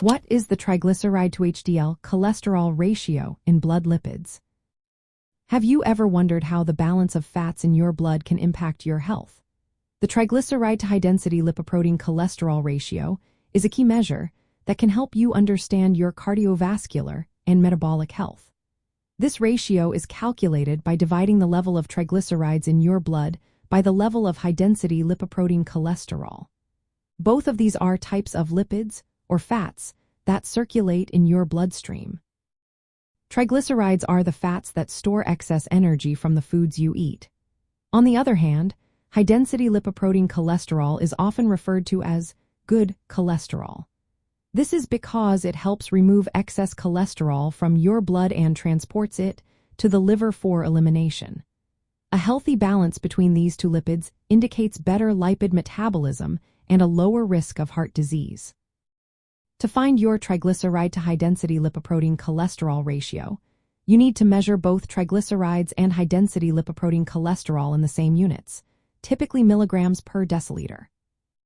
What is the triglyceride-to-HDL cholesterol ratio in blood lipids? Have you ever wondered how the balance of fats in your blood can impact your health? The triglyceride-to-high-density lipoprotein cholesterol ratio is a key measure that can help you understand your cardiovascular and metabolic health. This ratio is calculated by dividing the level of triglycerides in your blood by the level of high-density lipoprotein cholesterol. Both of these are types of lipids, or fats, that circulate in your bloodstream. Triglycerides are the fats that store excess energy from the foods you eat. On the other hand, high-density lipoprotein cholesterol is often referred to as good cholesterol. This is because it helps remove excess cholesterol from your blood and transports it to the liver for elimination. A healthy balance between these two lipids indicates better lipid metabolism and a lower risk of heart disease. To find your triglyceride-to-high-density lipoprotein cholesterol ratio, you need to measure both triglycerides and high-density lipoprotein cholesterol in the same units, typically milligrams per deciliter.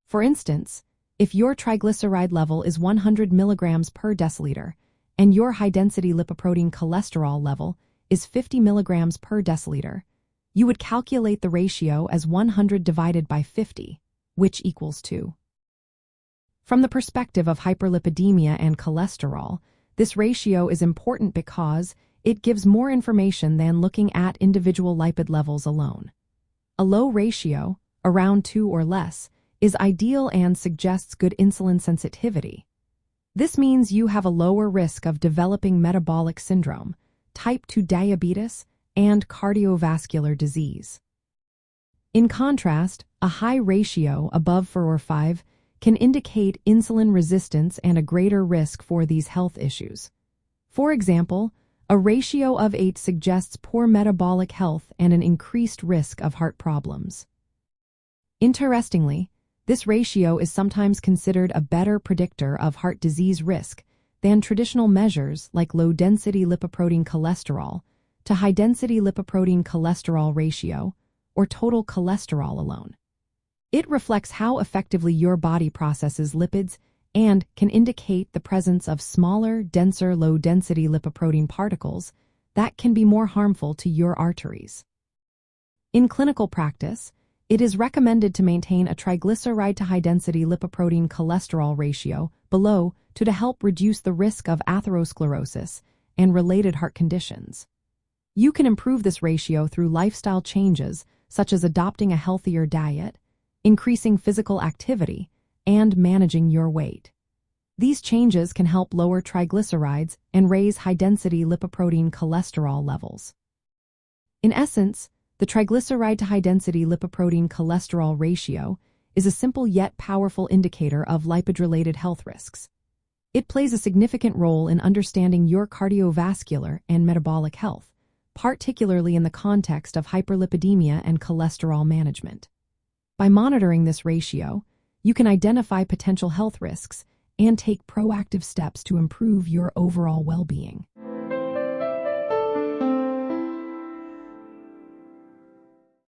For instance, if your triglyceride level is 100 milligrams per deciliter and your high-density lipoprotein cholesterol level is 50 milligrams per deciliter, you would calculate the ratio as 100 divided by 50, which equals 2. From the perspective of hyperlipidemia and cholesterol, this ratio is important because it gives more information than looking at individual lipid levels alone. A low ratio, around 2 or less, is ideal and suggests good insulin sensitivity. This means you have a lower risk of developing metabolic syndrome, type 2 diabetes, and cardiovascular disease. In contrast, a high ratio above 4 or 5 can indicate insulin resistance and a greater risk for these health issues. For example, a ratio of 8 suggests poor metabolic health and an increased risk of heart problems. Interestingly, this ratio is sometimes considered a better predictor of heart disease risk than traditional measures like low-density lipoprotein cholesterol to high-density lipoprotein cholesterol ratio or total cholesterol alone. It reflects how effectively your body processes lipids and can indicate the presence of smaller, denser, low-density lipoprotein particles that can be more harmful to your arteries. In clinical practice, it is recommended to maintain a triglyceride-to-high-density lipoprotein cholesterol ratio below 2 to help reduce the risk of atherosclerosis and related heart conditions. You can improve this ratio through lifestyle changes such as adopting a healthier diet, increasing physical activity, and managing your weight. These changes can help lower triglycerides and raise high-density lipoprotein cholesterol levels. In essence, the triglyceride-to-high-density lipoprotein cholesterol ratio is a simple yet powerful indicator of lipid-related health risks. It plays a significant role in understanding your cardiovascular and metabolic health, particularly in the context of hyperlipidemia and cholesterol management. By monitoring this ratio, you can identify potential health risks and take proactive steps to improve your overall well-being.